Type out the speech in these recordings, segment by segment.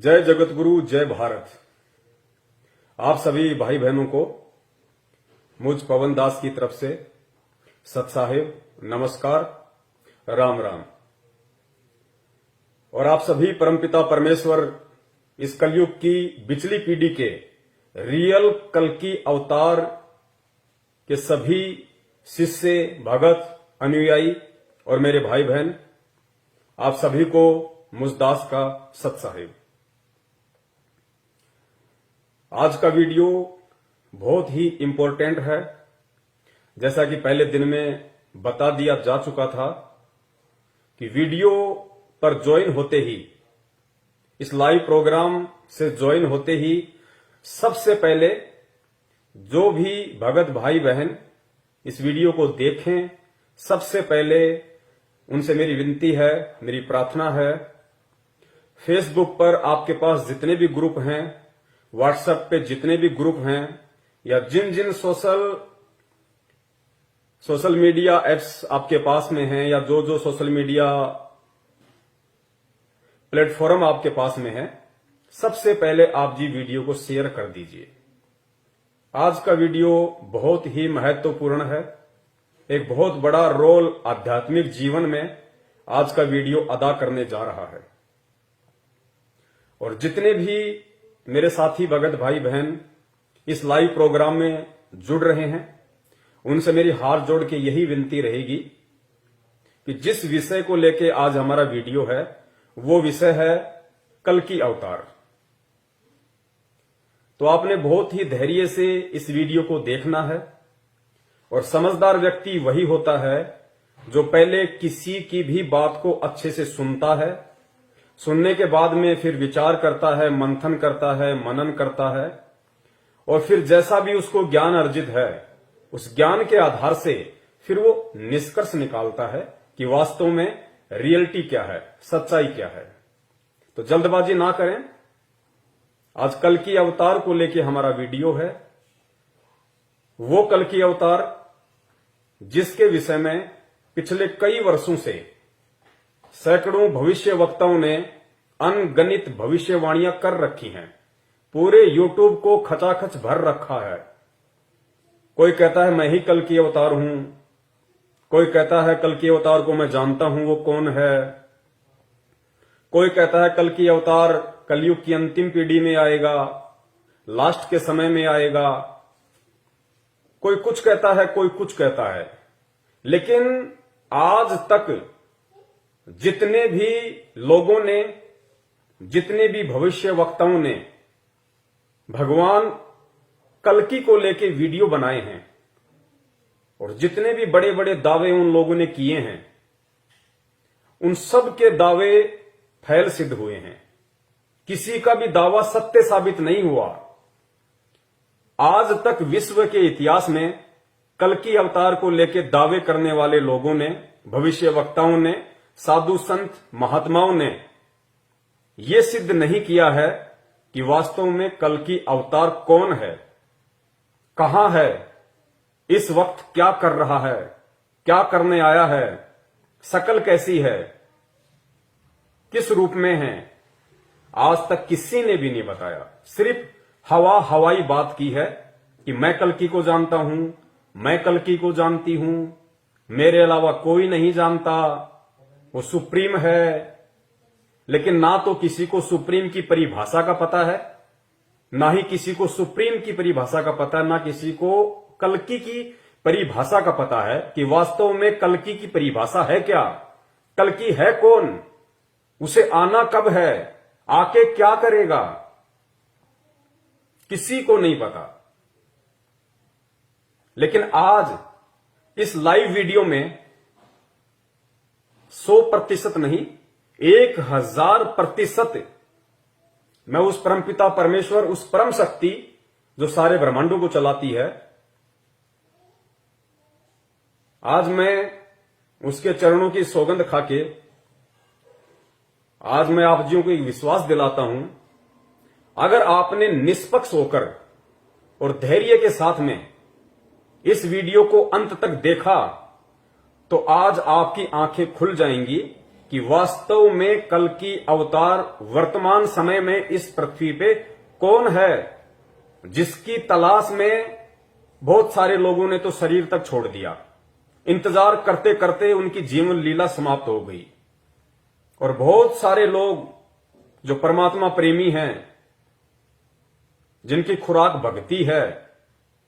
जय जगतगुरु, जय भारत। आप सभी भाई बहनों को मुझ पवन दास की तरफ से सत साहिब नमस्कार, राम राम। और आप सभी परमपिता परमेश्वर इस कलयुग की बिचली पीढ़ी के रियल कल्कि अवतार के सभी शिष्य, भगत, अनुयायी और मेरे भाई बहन, आप सभी को मुझ दास का सत साहिब। आज का वीडियो बहुत ही इंपॉर्टेंट है। जैसा कि पहले दिन में बता दिया जा चुका था कि वीडियो पर ज्वाइन होते ही, इस लाइव प्रोग्राम से ज्वाइन होते ही सबसे पहले जो भी भगत भाई बहन इस वीडियो को देखें, सबसे पहले उनसे मेरी विनती है, मेरी प्रार्थना है, फेसबुक पर आपके पास जितने भी ग्रुप हैं, व्हाट्सएप पे जितने भी ग्रुप हैं, या जिन जिन सोशल मीडिया एप्स आपके पास में हैं, या जो जो सोशल मीडिया प्लेटफॉर्म आपके पास में है, सबसे पहले आप जी वीडियो को शेयर कर दीजिए। आज का वीडियो बहुत ही महत्वपूर्ण है। एक बहुत बड़ा रोल आध्यात्मिक जीवन में आज का वीडियो अदा करने जा रहा है। और जितने भी मेरे साथी भगत भाई बहन इस लाइव प्रोग्राम में जुड़ रहे हैं, उनसे मेरी हाथ जोड़ के यही विनती रहेगी कि जिस विषय को लेके आज हमारा वीडियो है, वो विषय है कल्कि अवतार। तो आपने बहुत ही धैर्य से इस वीडियो को देखना है। और समझदार व्यक्ति वही होता है जो पहले किसी की भी बात को अच्छे से सुनता है, सुनने के बाद में फिर विचार करता है, मंथन करता है, मनन करता है, और फिर जैसा भी उसको ज्ञान अर्जित है, उस ज्ञान के आधार से फिर वो निष्कर्ष निकालता है कि वास्तव में रियलिटी क्या है, सच्चाई क्या है। तो जल्दबाजी ना करें। आज कल्कि अवतार को लेके हमारा वीडियो है। वो कल्कि अवतार जिसके विषय में पिछले कई वर्षों से सैकड़ों भविष्य वक्ताओं ने अनगणित भविष्यवाणियां कर रखी हैं। पूरे यूट्यूब को खचाखच भर रखा है। कोई कहता है मैं ही कल्कि अवतार हूं, कोई कहता है कल्कि अवतार को मैं जानता हूं, वो कौन है। कोई कहता है कल्कि अवतार कलयुग की अंतिम पीढ़ी में आएगा, लास्ट के समय में आएगा। कोई कुछ कहता है, कोई कुछ कहता है। लेकिन आज तक जितने भी लोगों ने, जितने भी भविष्य वक्ताओं ने भगवान कल्कि को लेके वीडियो बनाए हैं, और जितने भी बड़े बड़े दावे उन लोगों ने किए हैं, उन सब के दावे फैल सिद्ध हुए हैं। किसी का भी दावा सत्य साबित नहीं हुआ। आज तक विश्व के इतिहास में कल्कि अवतार को लेके दावे करने वाले लोगों ने, भविष्य वक्ताओं ने, साधु संत महात्माओं ने यह सिद्ध नहीं किया है कि वास्तव में कल्कि अवतार कौन है, कहां है, इस वक्त क्या कर रहा है, क्या करने आया है, शकल कैसी है, किस रूप में है। आज तक किसी ने भी नहीं बताया। सिर्फ हवाई बात की है कि मैं कल्कि को जानता हूं, मैं कल्कि को जानती हूं, मेरे अलावा कोई नहीं जानता, वो सुप्रीम है। लेकिन ना तो किसी को सुप्रीम की परिभाषा का पता है, ना ही किसी को सुप्रीम की परिभाषा का पता है, ना किसी को कल्कि की परिभाषा का पता है कि वास्तव में कल्कि की परिभाषा है क्या, कल्कि है कौन, उसे आना कब है, आके क्या करेगा, किसी को नहीं पता। लेकिन आज इस लाइव वीडियो में 100% नहीं, 1000% मैं उस परमपिता परमेश्वर, उस परम शक्ति जो सारे ब्रह्मांडों को चलाती है, आज मैं उसके चरणों की सौगंध खाके आज मैं आप जियों को एक विश्वास दिलाता हूं, अगर आपने निष्पक्ष होकर और धैर्य के साथ में इस वीडियो को अंत तक देखा, तो आज आपकी आंखें खुल जाएंगी कि वास्तव में कल की अवतार वर्तमान समय में इस पृथ्वी पे कौन है, जिसकी तलाश में बहुत सारे लोगों ने तो शरीर तक छोड़ दिया। इंतजार करते करते उनकी जीवन लीला समाप्त हो गई और बहुत सारे लोग जो परमात्मा प्रेमी हैं, जिनकी खुराक भक्ति है,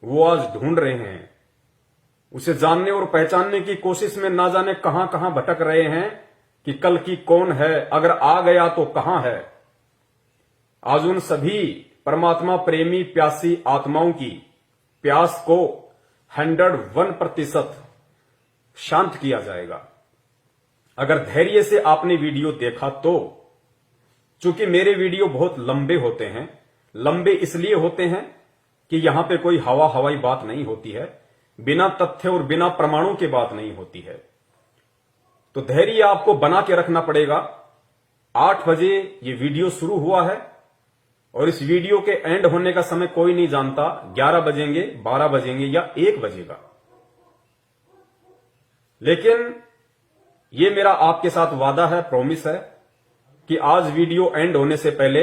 वो आज ढूंढ रहे हैं। उसे जानने और पहचानने की कोशिश में ना जाने कहां कहां भटक रहे हैं कि कल की कौन है, अगर आ गया तो कहां है। आज उन सभी परमात्मा प्रेमी प्यासी आत्माओं की प्यास को 101% शांत किया जाएगा अगर धैर्य से आपने वीडियो देखा तो। चूंकि मेरे वीडियो बहुत लंबे होते हैं, लंबे इसलिए होते हैं कि यहां पे कोई हवाई बात नहीं होती है, बिना तथ्य और बिना प्रमाणों के बात नहीं होती है। तो धैर्य आपको बना के रखना पड़ेगा। 8 बजे ये वीडियो शुरू हुआ है और इस वीडियो के एंड होने का समय कोई नहीं जानता, 11 बजेंगे, 12 बजेंगे या 1 बजेगा। लेकिन ये मेरा आपके साथ वादा है, प्रॉमिस है कि आज वीडियो एंड होने से पहले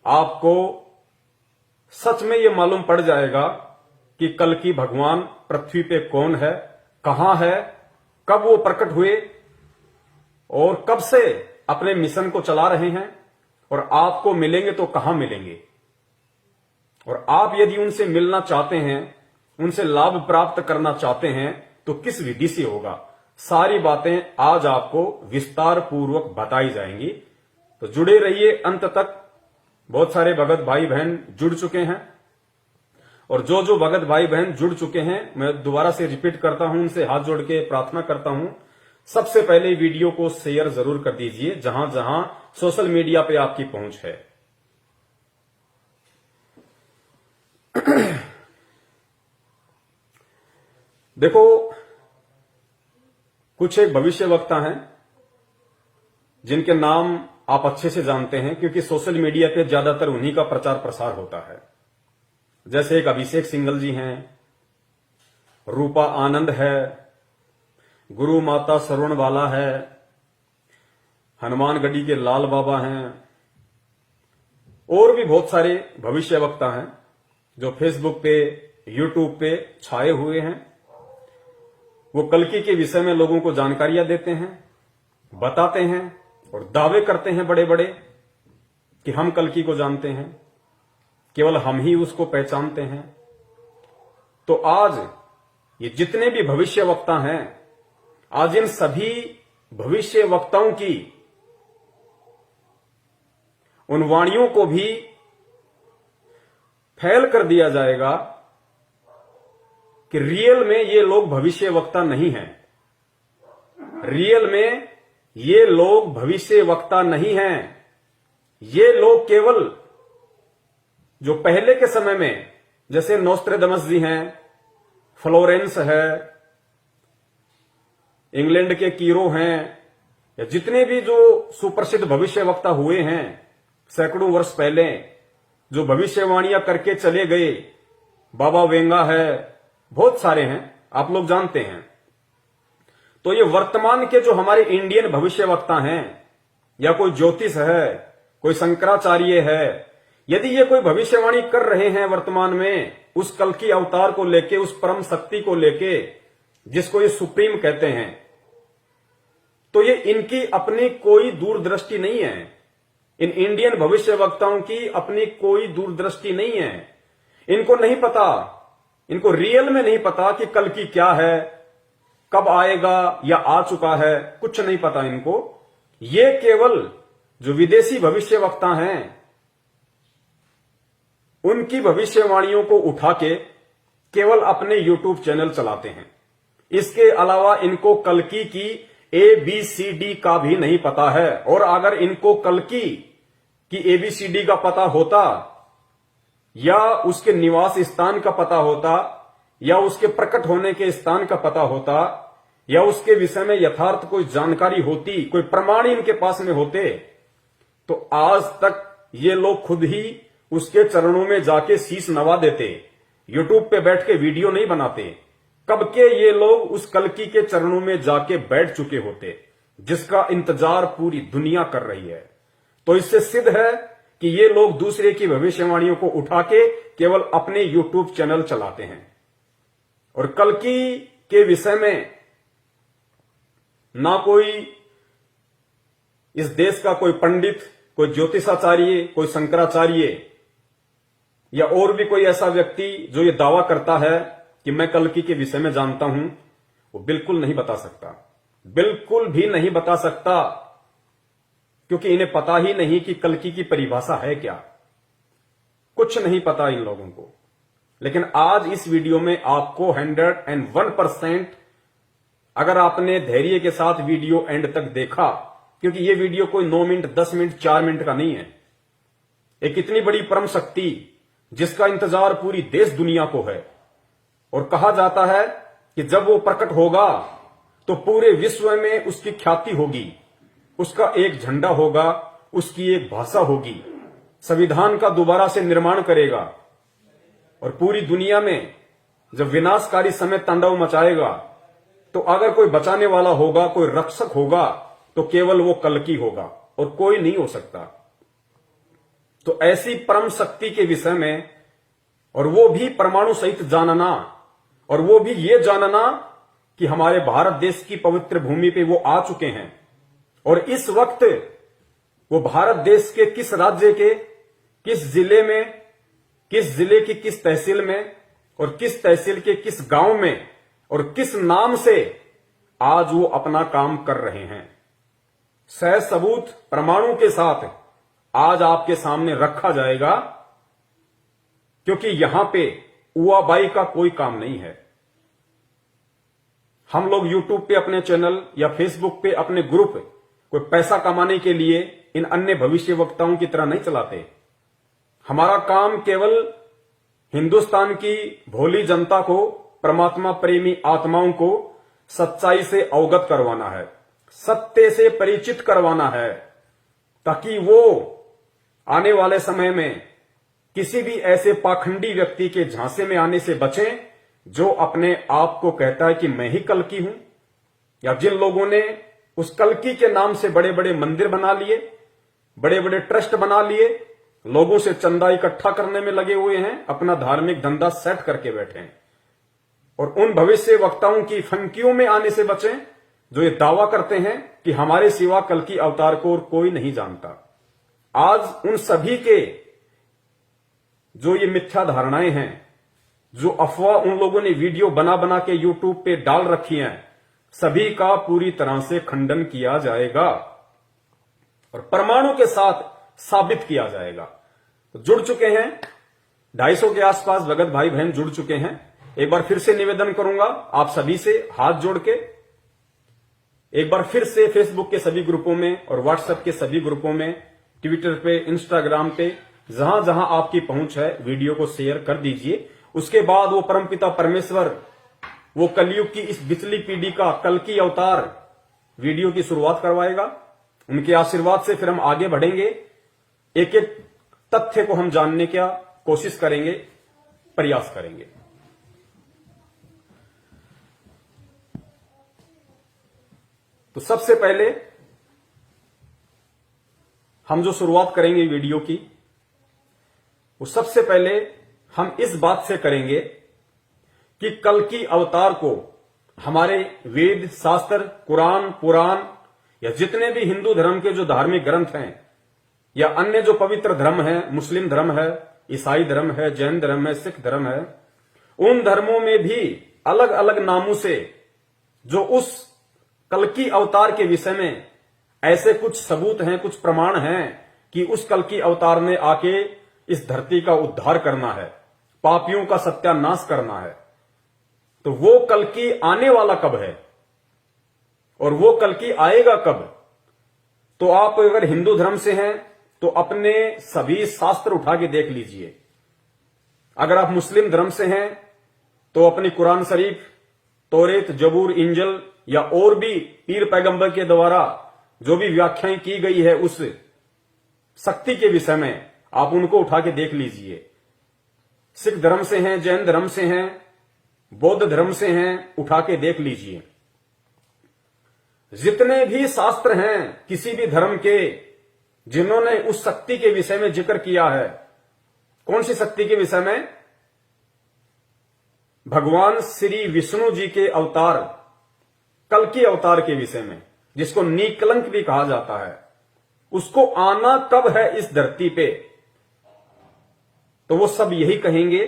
आपको सच में ये मालूम पड़ जाएगा कि कल की भगवान पृथ्वी पे कौन है, कहां है, कब वो प्रकट हुए और कब से अपने मिशन को चला रहे हैं और आपको मिलेंगे तो कहां मिलेंगे। और आप यदि उनसे मिलना चाहते हैं, उनसे लाभ प्राप्त करना चाहते हैं तो किस विधि से होगा, सारी बातें आज आपको विस्तार पूर्वक बताई जाएंगी। तो जुड़े रहिए अंत तक। बहुत सारे भगत भाई बहन जुड़ चुके हैं और जो जो भगत भाई बहन जुड़ चुके हैं, मैं दोबारा से रिपीट करता हूं, उनसे हाथ जोड़ के प्रार्थना करता हूं, सबसे पहले वीडियो को शेयर जरूर कर दीजिए जहां जहां सोशल मीडिया पे आपकी पहुंच है। देखो, कुछ एक भविष्यवक्ता हैं जिनके नाम आप अच्छे से जानते हैं क्योंकि सोशल मीडिया पे ज्यादातर उन्हीं का प्रचार प्रसार होता है। जैसे एक अभिषेक सिंघल जी हैं, रूपा आनंद है, गुरु माता सरवणवाला है, हनुमानगढ़ी के लाल बाबा हैं और भी बहुत सारे भविष्यवक्ता हैं जो फेसबुक पे, यूट्यूब पे छाए हुए हैं। वो कल्कि के विषय में लोगों को जानकारियां देते हैं, बताते हैं और दावे करते हैं बड़े बड़े कि हम कल्कि को जानते हैं, केवल हम ही उसको पहचानते हैं। तो आज ये जितने भी भविष्यवक्ता हैं, आज इन सभी भविष्यवक्ताओं की उन वाणियों को भी फैल कर दिया जाएगा कि रियल में ये लोग भविष्यवक्ता नहीं हैं। रियल में ये लोग भविष्यवक्ता नहीं हैं। ये लोग केवल जो पहले के समय में, जैसे नोस्ट्रेडमस जी हैं, फ्लोरेंस है, इंग्लैंड के कीरो हैं, या जितने भी जो सुप्रसिद्ध भविष्यवक्ता हुए हैं सैकड़ों वर्ष पहले, जो भविष्यवाणियां करके चले गए, बाबा वेंगा है, बहुत सारे हैं, आप लोग जानते हैं। तो ये वर्तमान के जो हमारे इंडियन भविष्यवक्ता हैं, या कोई ज्योतिष है, कोई शंकराचार्य है, यदि ये कोई भविष्यवाणी कर रहे हैं वर्तमान में उस कल की अवतार को लेके, उस परम शक्ति को लेके जिसको ये सुप्रीम कहते हैं, तो ये इनकी अपनी कोई दूरदृष्टि नहीं है। इन इंडियन भविष्यवक्ताओं की अपनी कोई दूरदृष्टि नहीं है। इनको नहीं पता, इनको रियल में नहीं पता कि कल की क्या है, कब आएगा या आ चुका है, कुछ नहीं पता इनको। ये केवल जो विदेशी भविष्यवक्ता हैं उनकी भविष्यवाणियों को उठा के केवल अपने यूट्यूब चैनल चलाते हैं। इसके अलावा इनको कल्कि की ABCD का भी नहीं पता है। और अगर इनको कल्कि की ABCD का पता होता, या उसके निवास स्थान का पता होता, या उसके प्रकट होने के स्थान का पता होता, या उसके विषय में यथार्थ कोई जानकारी होती, कोई प्रमाण इनके पास में होते, तो आज तक ये लोग खुद ही उसके चरणों में जाके शीश नवा देते। यूट्यूब पे बैठ के वीडियो नहीं बनाते। कब के ये लोग उस कल्कि के चरणों में जाके बैठ चुके होते। जिसका इंतजार पूरी दुनिया कर रही है। तो इससे सिद्ध है कि ये लोग दूसरे की भविष्यवाणियों को उठा के केवल अपने यूट्यूब चैनल चलाते हैं। और कल्कि के विषय में ना कोई इस देश का कोई पंडित, कोई ज्योतिषाचार्य, कोई शंकराचार्य या और भी कोई ऐसा व्यक्ति जो ये दावा करता है कि मैं कल्कि के विषय में जानता हूं, वो बिल्कुल नहीं बता सकता, बिल्कुल भी नहीं बता सकता, क्योंकि इन्हें पता ही नहीं कि कल्कि की परिभाषा है क्या। कुछ नहीं पता इन लोगों को। लेकिन आज इस वीडियो में आपको 101% अगर आपने धैर्य के साथ वीडियो एंड तक देखा, क्योंकि ये वीडियो कोई 9 मिनट, 10 मिनट, 4 मिनट का नहीं है। एक इतनी बड़ी परम शक्ति जिसका इंतजार पूरी देश दुनिया को है, और कहा जाता है कि जब वो प्रकट होगा तो पूरे विश्व में उसकी ख्याति होगी, उसका एक झंडा होगा, उसकी एक भाषा होगी, संविधान का दोबारा से निर्माण करेगा, और पूरी दुनिया में जब विनाशकारी समय तांडव मचाएगा तो अगर कोई बचाने वाला होगा, कोई रक्षक होगा, तो केवल वो कल्कि होगा और कोई नहीं हो सकता। तो ऐसी परम शक्ति के विषय में, और वो भी परमाणु सहित जानना, और वो भी ये जानना कि हमारे भारत देश की पवित्र भूमि पे वो आ चुके हैं, और इस वक्त वो भारत देश के किस राज्य के किस जिले में, किस जिले की किस तहसील में, और किस तहसील के किस गांव में, और किस नाम से आज वो अपना काम कर रहे हैं, सह सबूत प्रमाणों के साथ आज आपके सामने रखा जाएगा। क्योंकि यहां पे उआबाई का कोई काम नहीं है। हम लोग यूट्यूब पे अपने चैनल या फेसबुक पे अपने ग्रुप कोई पैसा कमाने के लिए इन अन्य भविष्य वक्ताओं की तरह नहीं चलाते। हमारा काम केवल हिंदुस्तान की भोली जनता को, परमात्मा प्रेमी आत्माओं को सच्चाई से अवगत करवाना है, सत्य से परिचित करवाना है, ताकि वो आने वाले समय में किसी भी ऐसे पाखंडी व्यक्ति के झांसे में आने से बचें जो अपने आप को कहता है कि मैं ही कल्कि हूं, या जिन लोगों ने उस कल्कि के नाम से बड़े बड़े मंदिर बना लिए, बड़े बड़े ट्रस्ट बना लिए, लोगों से चंदा इकट्ठा करने में लगे हुए हैं, अपना धार्मिक धंधा सेट करके बैठे हैं। और उन भविष्य वक्ताओं की फंकियों में आने से बचें जो ये दावा करते हैं कि हमारे सिवा कल्कि अवतार को और कोई नहीं जानता। आज उन सभी के जो ये मिथ्या धारणाएं हैं, जो अफवाह उन लोगों ने वीडियो बना बना के यूट्यूब पे डाल रखी हैं, सभी का पूरी तरह से खंडन किया जाएगा और परमाणु के साथ साबित किया जाएगा। तो जुड़ चुके हैं 250 के आसपास भगत भाई बहन जुड़ चुके हैं। एक बार फिर से निवेदन करूंगा आप सभी से हाथ जोड़ के, एक बार फिर से फेसबुक के सभी ग्रुपों में और व्हाट्सएप के सभी ग्रुपों में, ट्विटर पे, इंस्टाग्राम पे, जहां जहां आपकी पहुंच है वीडियो को शेयर कर दीजिए। उसके बाद वो परमपिता परमेश्वर, वो कलयुग की इस बिचली पीढ़ी का कल्कि अवतार वीडियो की शुरुआत करवाएगा। उनके आशीर्वाद से फिर हम आगे बढ़ेंगे, एक एक तथ्य को हम जानने का कोशिश करेंगे, प्रयास करेंगे। तो सबसे पहले हम जो शुरुआत करेंगे वीडियो की, वो सबसे पहले हम इस बात से करेंगे कि कल्कि अवतार को हमारे वेद, शास्त्र, कुरान, पुराण या जितने भी हिंदू धर्म के जो धार्मिक ग्रंथ हैं या अन्य जो पवित्र धर्म है, मुस्लिम धर्म है, ईसाई धर्म है, जैन धर्म है, सिख धर्म है, उन धर्मों में भी अलग अलग नामों से जो उस कल्कि अवतार के विषय में ऐसे कुछ सबूत हैं, कुछ प्रमाण हैं कि उस कल्कि अवतार ने आके इस धरती का उद्धार करना है, पापियों का सत्यानाश करना है। तो वो कल्कि आने वाला कब है और वो कल्कि आएगा कब? तो आप अगर हिंदू धर्म से हैं तो अपने सभी शास्त्र उठा के देख लीजिए। अगर आप मुस्लिम धर्म से हैं तो अपनी कुरान शरीफ, तौरेत, जबूर, इंजल या और भी पीर पैगंबर के द्वारा जो भी व्याख्याएं की गई है उस शक्ति के विषय में, आप उनको उठा के देख लीजिए। सिख धर्म से हैं, जैन धर्म से हैं, बौद्ध धर्म से हैं, उठा के देख लीजिए। जितने भी शास्त्र हैं किसी भी धर्म के, जिन्होंने उस शक्ति के विषय में जिक्र किया है, कौन सी शक्ति के विषय में? भगवान श्री विष्णु जी के अवतार, कल्कि अवतार के विषय में, जिसको निकलंक भी कहा जाता है, उसको आना कब है इस धरती पे, तो वो सब यही कहेंगे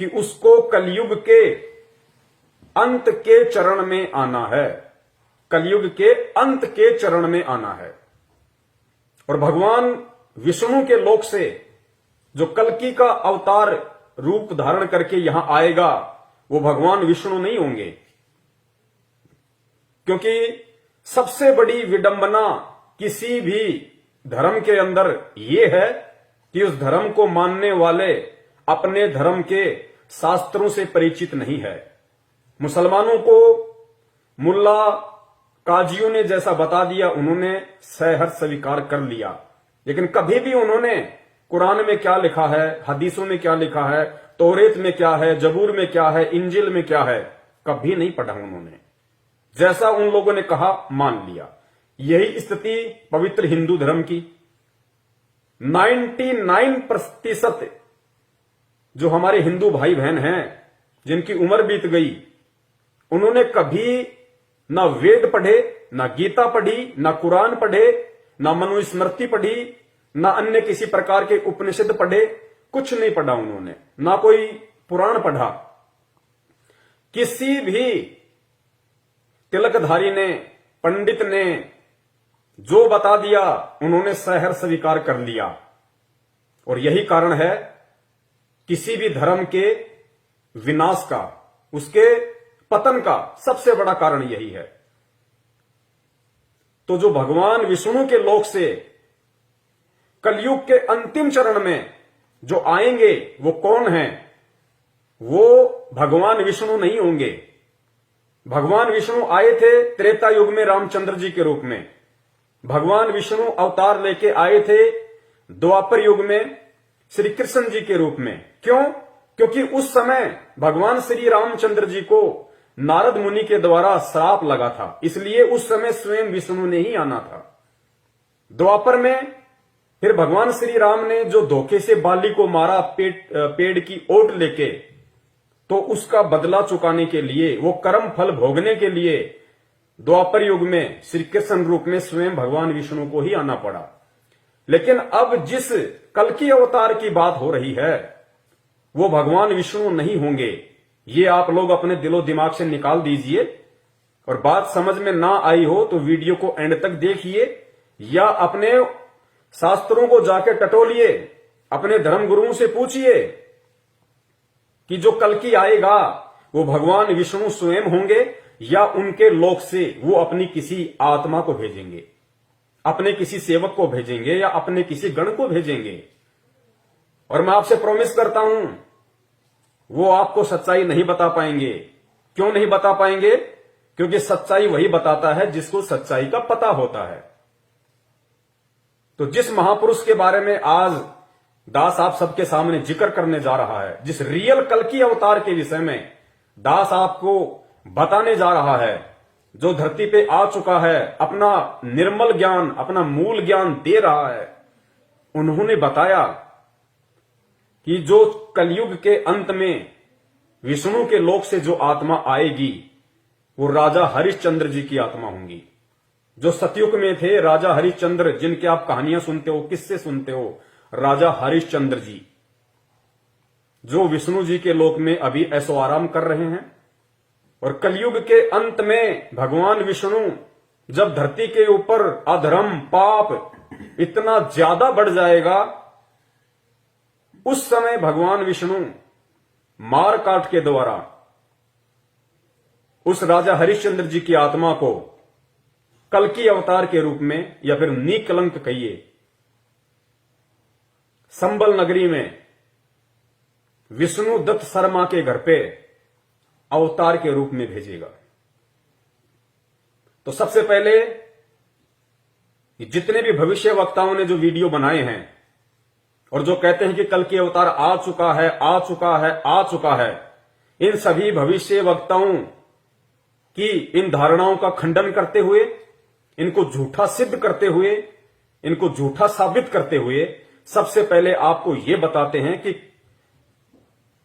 कि उसको कलयुग के अंत के चरण में आना है, कलयुग के अंत के चरण में आना है। और भगवान विष्णु के लोक से जो कल्कि का अवतार रूप धारण करके यहां आएगा, वो भगवान विष्णु नहीं होंगे, क्योंकि सबसे बड़ी विडंबना किसी भी धर्म के अंदर यह है कि उस धर्म को मानने वाले अपने धर्म के शास्त्रों से परिचित नहीं है। मुसलमानों को मुल्ला काजियों ने जैसा बता दिया, उन्होंने सहर्ष स्वीकार कर लिया, लेकिन कभी भी उन्होंने कुरान में क्या लिखा है, हदीसों में क्या लिखा है, तौरेत में क्या है, जबूर में क्या है, इंजिल में क्या है, कभी नहीं पढ़ा उन्होंने। जैसा उन लोगों ने कहा मान लिया। यही स्थिति पवित्र हिंदू धर्म की 99% जो हमारे हिंदू भाई बहन हैं, जिनकी उम्र बीत गई, उन्होंने कभी ना वेद पढ़े, ना गीता पढ़ी, ना कुरान पढ़े, ना मनुस्मृति पढ़ी, ना अन्य किसी प्रकार के उपनिषद पढ़े, कुछ नहीं पढ़ा उन्होंने, ना कोई पुराण पढ़ा। किसी भी तिलकधारी ने, पंडित ने जो बता दिया, उन्होंने सहर्ष स्वीकार कर लिया। और यही कारण है किसी भी धर्म के विनाश का, उसके पतन का सबसे बड़ा कारण यही है। तो जो भगवान विष्णु के लोक से कलयुग के अंतिम चरण में जो आएंगे, वो कौन हैं? वो भगवान विष्णु नहीं होंगे। भगवान विष्णु आए थे त्रेता युग में रामचंद्र जी के रूप में। भगवान विष्णु अवतार लेके आए थे द्वापर युग में श्री कृष्ण जी के रूप में। क्यों? क्योंकि उस समय भगवान श्री रामचंद्र जी को नारद मुनि के द्वारा श्राप लगा था, इसलिए उस समय स्वयं विष्णु ने ही आना था। द्वापर में फिर भगवान श्री राम ने जो धोखे से बाली को मारा पेड़ की ओट लेके, तो उसका बदला चुकाने के लिए, वो कर्म फल भोगने के लिए द्वापर युग में श्री कृष्ण रूप में स्वयं भगवान विष्णु को ही आना पड़ा। लेकिन अब जिस कल्कि अवतार की बात हो रही है, वो भगवान विष्णु नहीं होंगे। ये आप लोग अपने दिलो दिमाग से निकाल दीजिए। और बात समझ में ना आई हो तो वीडियो को एंड तक देखिए, या अपने शास्त्रों को जाके टटोलिए, अपने धर्म गुरुओं से पूछिए कि जो कल्कि आएगा वो भगवान विष्णु स्वयं होंगे या उनके लोक से वो अपनी किसी आत्मा को भेजेंगे, अपने किसी सेवक को भेजेंगे, या अपने किसी गण को भेजेंगे। और मैं आपसे प्रॉमिस करता हूं, वो आपको सच्चाई नहीं बता पाएंगे। क्यों नहीं बता पाएंगे? क्योंकि सच्चाई वही बताता है जिसको सच्चाई का पता होता है। तो जिस महापुरुष के बारे में आज दास आप सबके सामने जिक्र करने जा रहा है, जिस रियल कल्कि अवतार के विषय में दास आपको बताने जा रहा है, जो धरती पे आ चुका है, अपना निर्मल ज्ञान, अपना मूल ज्ञान दे रहा है, उन्होंने बताया कि जो कलयुग के अंत में विष्णु के लोक से जो आत्मा आएगी, वो राजा हरिश्चंद्र जी की आत्मा होंगी। जो सतयुग में थे राजा हरिश्चंद्र, जिनके आप कहानियां सुनते हो, किससे सुनते हो, राजा हरिश्चंद्र जी, जो विष्णु जी के लोक में अभी ऐसो आराम कर रहे हैं। और कलयुग के अंत में भगवान विष्णु जब धरती के ऊपर अधर्म पाप इतना ज्यादा बढ़ जाएगा, उस समय भगवान विष्णु मार काट के द्वारा उस राजा हरिश्चंद्र जी की आत्मा को कल्कि अवतार के रूप में, या फिर निकलंक कहिए, संबल नगरी में विष्णु दत्त शर्मा के घर पे अवतार के रूप में भेजेगा। तो सबसे पहले जितने भी भविष्य वक्ताओं ने जो वीडियो बनाए हैं और जो कहते हैं कि कल्कि अवतार आ चुका है, आ चुका है, आ चुका है, इन सभी भविष्य वक्ताओं की इन धारणाओं का खंडन करते हुए इनको झूठा सिद्ध करते हुए, इनको झूठा साबित करते हुए सबसे पहले आपको यह बताते हैं कि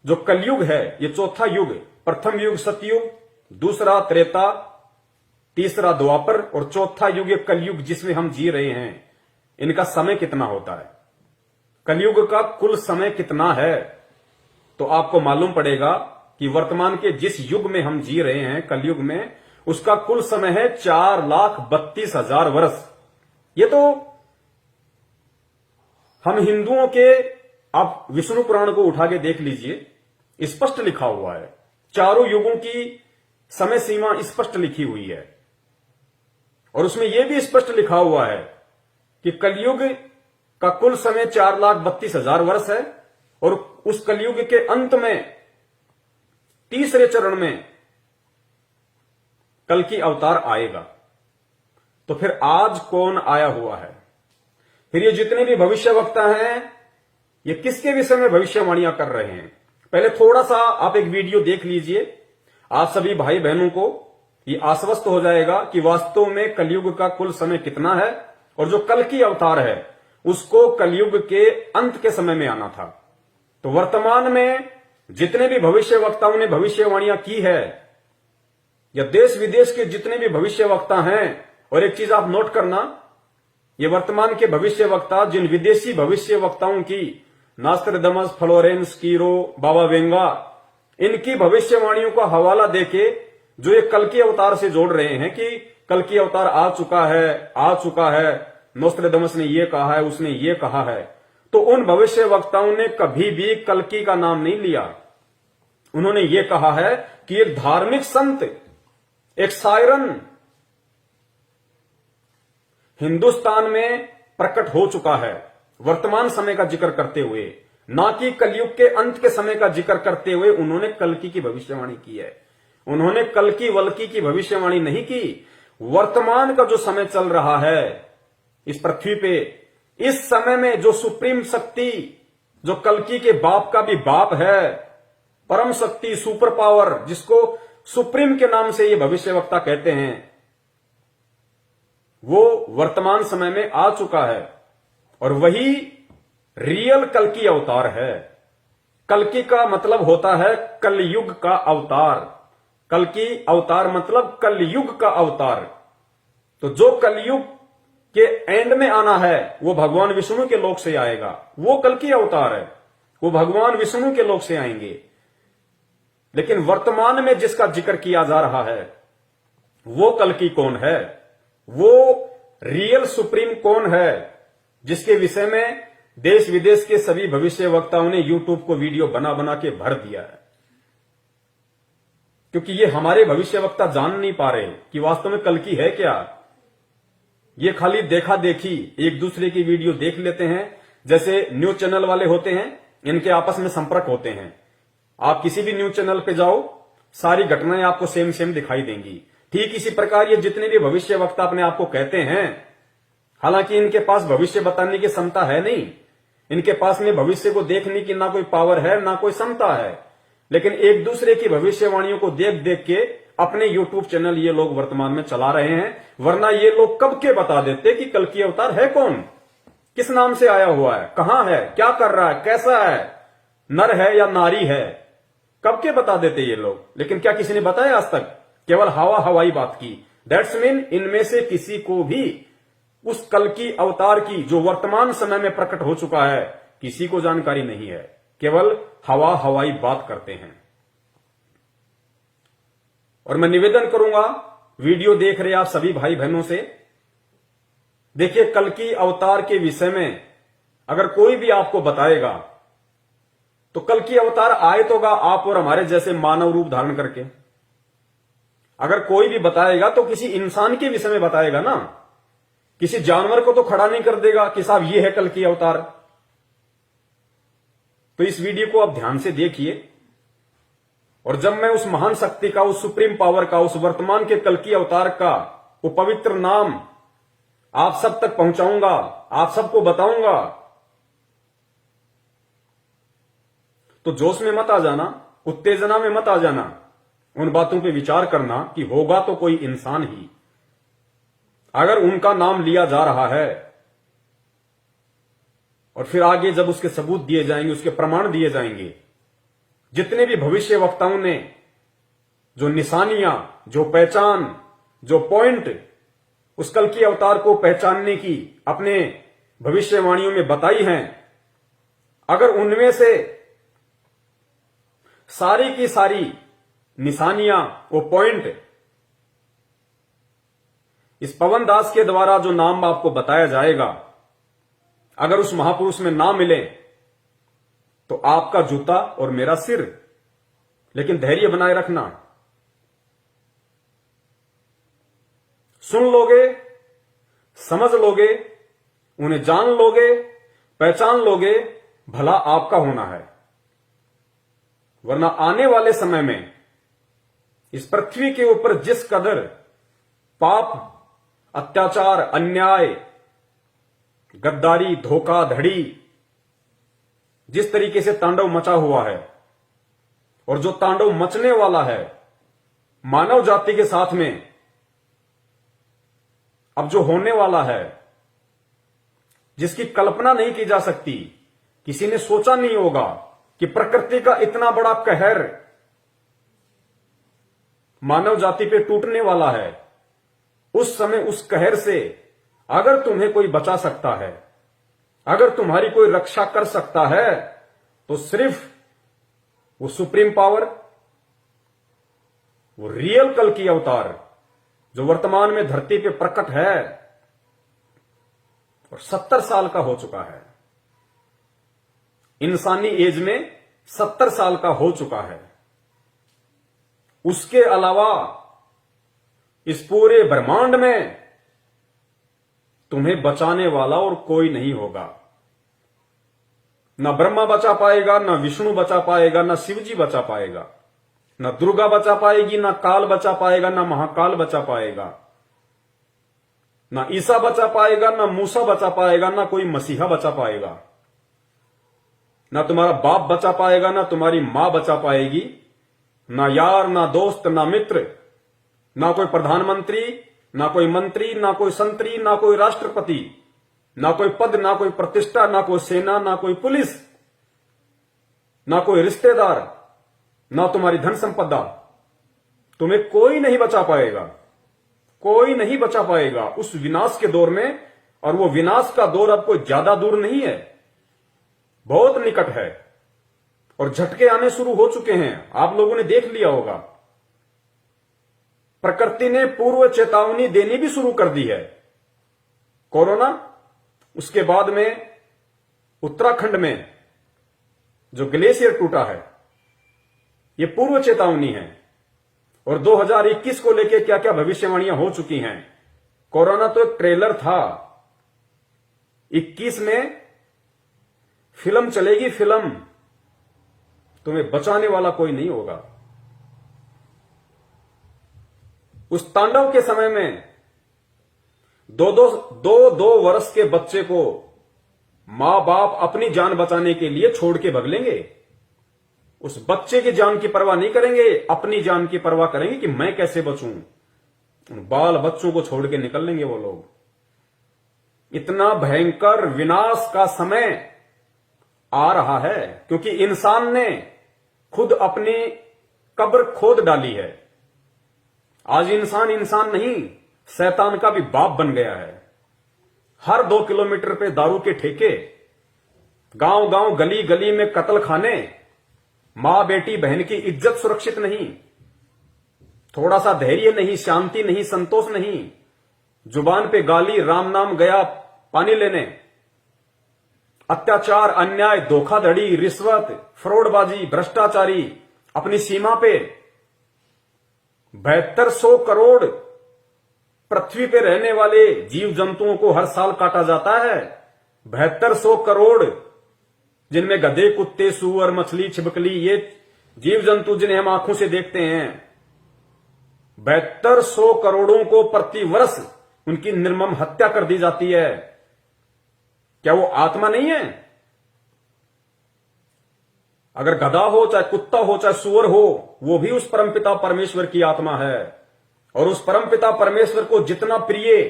जो कलयुग है ये चौथा युग, प्रथम युग सतयुग, दूसरा त्रेता, तीसरा द्वापर और चौथा युग ये कलयुग जिसमें हम जी रहे हैं, इनका समय कितना होता है, कलयुग का कुल समय कितना है। तो आपको मालूम पड़ेगा कि वर्तमान के जिस युग में हम जी रहे हैं कलयुग में, उसका कुल समय है 4,32,000 वर्ष। ये तो हम हिंदुओं के, आप विष्णु पुराण को उठा के देख लीजिए, स्पष्ट लिखा हुआ है, चारों युगों की समय सीमा स्पष्ट लिखी हुई है और उसमें यह भी स्पष्ट लिखा हुआ है कि कलयुग का कुल समय 4,32,000 वर्ष है और उस कलयुग के अंत में तीसरे चरण में कल की अवतार आएगा। तो फिर आज कौन आया हुआ है? फिर ये जितने भी भविष्यवक्ता हैं ये किसके विषय में भविष्यवाणियां कर रहे हैं? पहले थोड़ा सा आप एक वीडियो देख लीजिए, आप सभी भाई बहनों को ये आश्वस्त हो जाएगा कि वास्तव में कलयुग का कुल समय कितना है और जो कल की अवतार है उसको कलयुग के अंत के समय में आना था। तो वर्तमान में जितने भी भविष्यवक्ताओं ने भविष्यवाणियां की है या देश विदेश के जितने भी भविष्यवक्ता हैं, और एक चीज आप नोट करना, ये वर्तमान के भविष्यवक्ता जिन विदेशी भविष्यवक्ताओं की, नास्ट्राडामस, फ्लोरेंस, कीरो, बाबा वेंगा, इनकी भविष्यवाणियों का हवाला देके जो ये कल के अवतार से जोड़ रहे हैं कि कल की अवतार आ चुका है, नोस्ट्राडामस ने ये कहा है, उसने ये कहा है, तो उन भविष्यवक्ताओं ने कभी भी कल्कि का नाम नहीं लिया। उन्होंने ये कहा है कि एक धार्मिक संत, एक सायरन हिंदुस्तान में प्रकट हो चुका है, वर्तमान समय का जिक्र करते हुए, ना कि कलयुग के अंत के समय का जिक्र करते हुए उन्होंने कल्कि की भविष्यवाणी की है। उन्होंने कल्कि वल्कि की भविष्यवाणी नहीं की। वर्तमान का जो समय चल रहा है इस पृथ्वी पे, इस समय में जो सुप्रीम शक्ति, जो कल्कि के बाप का भी बाप है, परम शक्ति, सुपर पावर, जिसको सुप्रीम के नाम से ये भविष्यवक्ता कहते हैं, वो वर्तमान समय में आ चुका है और वही रियल कल्कि अवतार है। कल्कि का मतलब होता है कलयुग का अवतार। कल्कि अवतार मतलब कलयुग का अवतार। तो जो कलयुग के एंड में आना है वो भगवान विष्णु के लोक से आएगा, वो कल्कि अवतार है, वो भगवान विष्णु के लोक से आएंगे। लेकिन वर्तमान में जिसका जिक्र किया जा रहा है वो कल्कि कौन है, वो रियल सुप्रीम कौन है, जिसके विषय में देश विदेश के सभी भविष्यवक्ताओं ने यूट्यूब को वीडियो बना बना के भर दिया है। क्योंकि ये हमारे भविष्यवक्ता जान नहीं पा रहे कि वास्तव में कल्कि है क्या। ये खाली देखा देखी एक दूसरे की वीडियो देख लेते हैं, जैसे न्यूज चैनल वाले होते हैं, इनके आपस में संपर्क होते हैं। आप किसी भी न्यूज चैनल पे जाओ, सारी घटनाएं आपको सेम सेम दिखाई देंगी। ठीक इसी प्रकार ये जितने भी भविष्यवक्ता अपने आप को कहते हैं, हालांकि इनके पास भविष्य बताने की क्षमता है नहीं, इनके पास में भविष्य को देखने की ना कोई पावर है ना कोई क्षमता है, लेकिन एक दूसरे की भविष्यवाणियों को देख देख के अपने यूट्यूब चैनल ये लोग वर्तमान में चला रहे हैं। वरना ये लोग कब के बता देते कि कल्कि अवतार है कौन, किस नाम से आया हुआ है, कहां है, क्या कर रहा है, कैसा है, नर है या नारी है, कब के बता देते ये लोग। लेकिन क्या किसी ने बताया आज तक? केवल हवा हवाई बात की। दैट्स मीन इनमें से किसी को भी उस कल्कि अवतार की जो वर्तमान समय में प्रकट हो चुका है, किसी को जानकारी नहीं है, केवल हवा हवाई बात करते हैं। और मैं निवेदन करूंगा वीडियो देख रहे आप सभी भाई बहनों से, देखिए कल्कि अवतार के विषय में अगर कोई भी आपको बताएगा तो कल्कि अवतार आए तो होगा आप और हमारे जैसे मानव रूप धारण करके। अगर कोई भी बताएगा तो किसी इंसान के विषय में बताएगा ना, किसी जानवर को तो खड़ा नहीं कर देगा कि साहब ये है कल्कि अवतार। तो इस वीडियो को आप ध्यान से देखिए, और जब मैं उस महान शक्ति का, उस सुप्रीम पावर का, उस वर्तमान के कल्कि अवतार का वो पवित्र नाम आप सब तक पहुंचाऊंगा, आप सबको बताऊंगा, तो जोश में मत आ जाना, उत्तेजना में मत आ जाना। उन बातों पे विचार करना कि होगा तो कोई इंसान ही। अगर उनका नाम लिया जा रहा है और फिर आगे जब उसके सबूत दिए जाएंगे, उसके प्रमाण दिए जाएंगे, जितने भी भविष्य वक्ताओं ने जो निशानियां, जो पहचान, जो पॉइंट उस कल की अवतार को पहचानने की अपने भविष्यवाणियों में बताई हैं, अगर उनमें से सारी की सारी निशानियां, वो पॉइंट इस पवन दास के द्वारा जो नाम आपको बताया जाएगा, अगर उस महापुरुष में ना मिले तो आपका जूता और मेरा सिर। लेकिन धैर्य बनाए रखना, सुन लोगे, समझ लोगे, उन्हें जान लोगे, पहचान लोगे, भला आपका होना है। वरना आने वाले समय में इस पृथ्वी के ऊपर जिस कदर पाप, अत्याचार, अन्याय, गद्दारी, धोखाधड़ी जिस तरीके से तांडव मचा हुआ है, और जो तांडव मचने वाला है मानव जाति के साथ में, अब जो होने वाला है, जिसकी कल्पना नहीं की जा सकती, किसी ने सोचा नहीं होगा कि प्रकृति का इतना बड़ा कहर मानव जाति पे टूटने वाला है। उस समय उस कहर से अगर तुम्हें कोई बचा सकता है, अगर तुम्हारी कोई रक्षा कर सकता है, तो सिर्फ वो सुप्रीम पावर, वो रियल कल की अवतार जो वर्तमान में धरती पे प्रकट है और 70 साल का हो चुका है, इंसानी एज में 70 साल का हो चुका है। उसके अलावा इस पूरे ब्रह्मांड में तुम्हें बचाने वाला और कोई नहीं होगा। ना ब्रह्मा बचा पाएगा, ना विष्णु बचा पाएगा, ना शिवजी बचा पाएगा, ना दुर्गा बचा पाएगी, ना काल बचा पाएगा, ना महाकाल बचा पाएगा, ना ईसा बचा पाएगा, ना मूसा बचा पाएगा, ना कोई मसीहा बचा पाएगा, ना तुम्हारा बाप बचा पाएगा, ना तुम्हारी मां बचा पाएगी, ना यार, ना दोस्त, ना मित्र, ना कोई प्रधानमंत्री, ना कोई मंत्री, ना कोई संतरी, ना कोई राष्ट्रपति, ना कोई पद, ना कोई प्रतिष्ठा, ना कोई सेना, ना कोई पुलिस, ना कोई रिश्तेदार, ना तुम्हारी धन संपदा, तुम्हें कोई नहीं बचा पाएगा, कोई नहीं बचा पाएगा उस विनाश के दौर में। और वो विनाश का दौर अब कोई ज्यादा दूर नहीं है, बहुत निकट है, और झटके आने शुरू हो चुके हैं। आप लोगों ने देख लिया होगा, प्रकृति ने पूर्व चेतावनी देनी भी शुरू कर दी है। कोरोना, उसके बाद में उत्तराखंड में जो ग्लेशियर टूटा है, ये पूर्व चेतावनी है। और 2021 को लेकर क्या क्या भविष्यवाणियां हो चुकी हैं। कोरोना तो एक ट्रेलर था, 21 में फिल्म चलेगी, फिल्म, तुम्हें बचाने वाला कोई नहीं होगा। उस तांडव के समय में दो वर्ष के बच्चे को मां बाप अपनी जान बचाने के लिए छोड़ के भग लेंगे। उस बच्चे की जान की परवाह नहीं करेंगे, अपनी जान की परवाह करेंगे कि मैं कैसे बचूं। उन बाल बच्चों को छोड़ के निकल लेंगे वो लोग। इतना भयंकर विनाश का समय आ रहा है, क्योंकि इंसान ने खुद अपनी कब्र खोद डाली है। आज इंसान इंसान नहीं, शैतान का भी बाप बन गया है। हर 2 किलोमीटर पे दारू के ठेके, गांव गांव, गली गली में कत्ल खाने, मां बेटी बहन की इज्जत सुरक्षित नहीं, थोड़ा सा धैर्य नहीं, शांति नहीं, संतोष नहीं, जुबान पे गाली, राम नाम गया पानी लेने, अत्याचार, अन्याय, धोखाधड़ी, रिश्वत, फ्रॉडबाजी, भ्रष्टाचारी अपनी सीमा पे। 7200 करोड़ पृथ्वी पे रहने वाले जीव जंतुओं को हर साल काटा जाता है। 7200 करोड़, जिनमें गधे, कुत्ते, सूअर, मछली, छिपकली, ये जीव जंतु जिन्हें हम आंखों से देखते हैं, 7200 करोड़ों को प्रति वर्ष उनकी निर्मम हत्या कर दी जाती है। क्या वो आत्मा नहीं है? अगर गधा हो, चाहे कुत्ता हो, चाहे सूअर हो, वो भी उस परमपिता परमेश्वर की आत्मा है। और उस परमपिता परमेश्वर को जितना प्रिय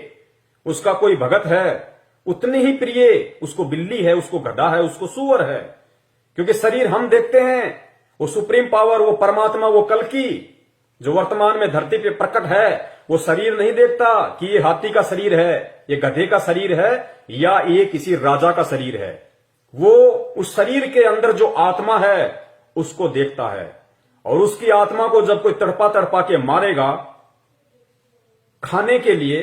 उसका कोई भगत है, उतनी ही प्रिय उसको बिल्ली है, उसको गधा है, उसको सूअर है। क्योंकि शरीर हम देखते हैं, वो सुप्रीम पावर, वो परमात्मा, वो कल्कि जो वर्तमान में धरती पे प्रकट है, वो शरीर नहीं देखता कि ये हाथी का शरीर है, ये गधे का शरीर है, या ये किसी राजा का शरीर है। वो उस शरीर के अंदर जो आत्मा है उसको देखता है। और उसकी आत्मा को जब कोई तड़पा तड़पा के मारेगा, खाने के लिए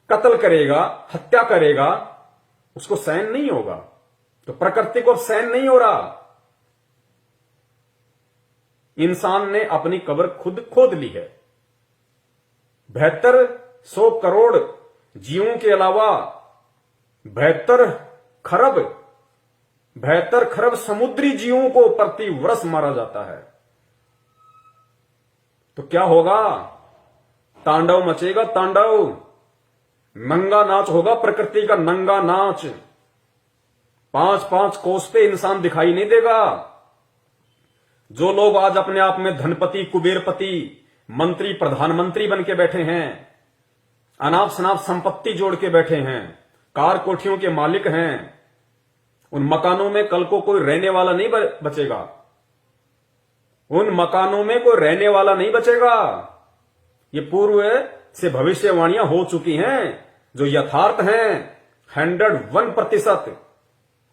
कत्ल करेगा, हत्या करेगा, उसको सहन नहीं होगा। तो प्रकृति को सहन नहीं हो रहा। इंसान ने अपनी कब्र खुद खोद ली है। 7200 करोड़ जीवों के अलावा 72 खरब समुद्री जीवों को प्रति वर्ष मारा जाता है। तो क्या होगा? तांडव मचेगा, तांडव। नंगा नाच होगा, प्रकृति का नंगा नाच। 5-5 कोस पे इंसान दिखाई नहीं देगा। जो लोग आज अपने आप में धनपति, कुबेरपति, मंत्री, प्रधानमंत्री बन के बैठे हैं, अनाप शनाप संपत्ति जोड़ के बैठे हैं, कार कोठियों के मालिक हैं, उन मकानों में कल को कोई रहने वाला नहीं बचेगा। उन मकानों में कोई रहने वाला नहीं बचेगा। ये पूर्व से भविष्यवाणियां हो चुकी हैं, जो यथार्थ हैं 101%।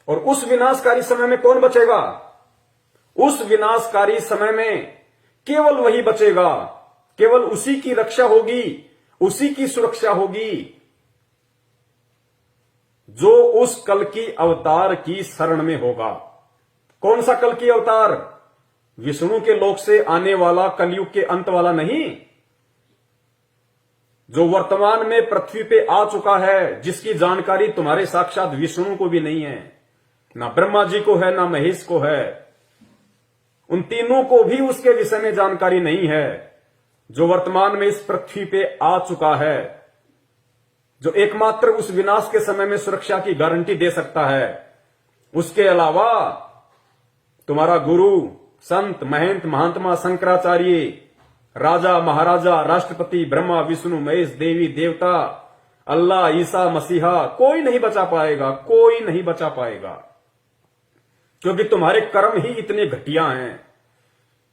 और उस विनाशकारी समय में कौन बचेगा? उस विनाशकारी समय में केवल वही बचेगा, केवल उसी की रक्षा होगी, उसी की सुरक्षा होगी जो उस कल की अवतार की शरण में होगा। कौन सा कल की अवतार? विष्णु के लोक से आने वाला, कलयुग के अंत वाला नहीं, जो वर्तमान में पृथ्वी पे आ चुका है, जिसकी जानकारी तुम्हारे साक्षात विष्णु को भी नहीं है, ना ब्रह्मा जी को है, ना महेश को है। उन तीनों को भी उसके विषय में जानकारी नहीं है। जो वर्तमान में इस पृथ्वी पे आ चुका है, जो एकमात्र उस विनाश के समय में सुरक्षा की गारंटी दे सकता है। उसके अलावा तुम्हारा गुरु, संत, महंत, महात्मा, शंकराचार्य, राजा, महाराजा, राष्ट्रपति, ब्रह्मा, विष्णु, महेश, देवी, देवता, अल्लाह, ईसा मसीहा, कोई नहीं बचा पाएगा, कोई नहीं बचा पाएगा। क्योंकि तुम्हारे कर्म ही इतने घटिया हैं।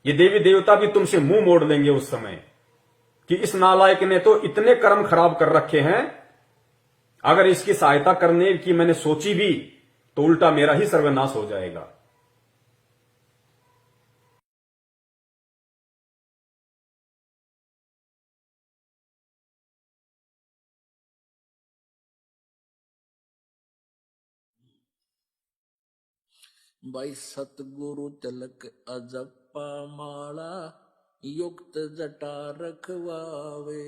ये देवी देवता भी तुमसे मुंह मोड़ लेंगे उस समय कि इस नालायक ने तो इतने कर्म खराब कर रखे हैं, अगर इसकी सहायता करने की मैंने सोची भी तो उल्टा मेरा ही सर्वनाश हो जाएगा। भाई सतगुरु तिलक अजप्पा माला युक्त जटा रखवावे।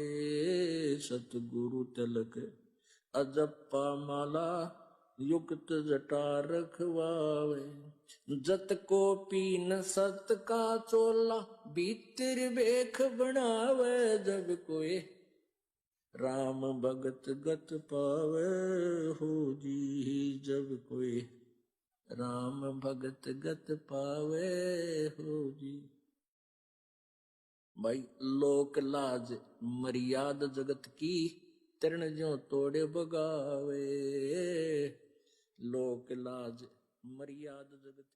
सतगुरु तिलक अजप्पा माला युक्त जटा रखवावे। जत को पीन सत का चोला भीतर बेख बनावे। जब कोई राम भगत गत पावे हो जी। जब कोई राम भगत गत पावे हो जी। भाई लोक लाज मर्याद जगत की तरण जो तोड़े बगावे। लोक लाज मर्याद जगत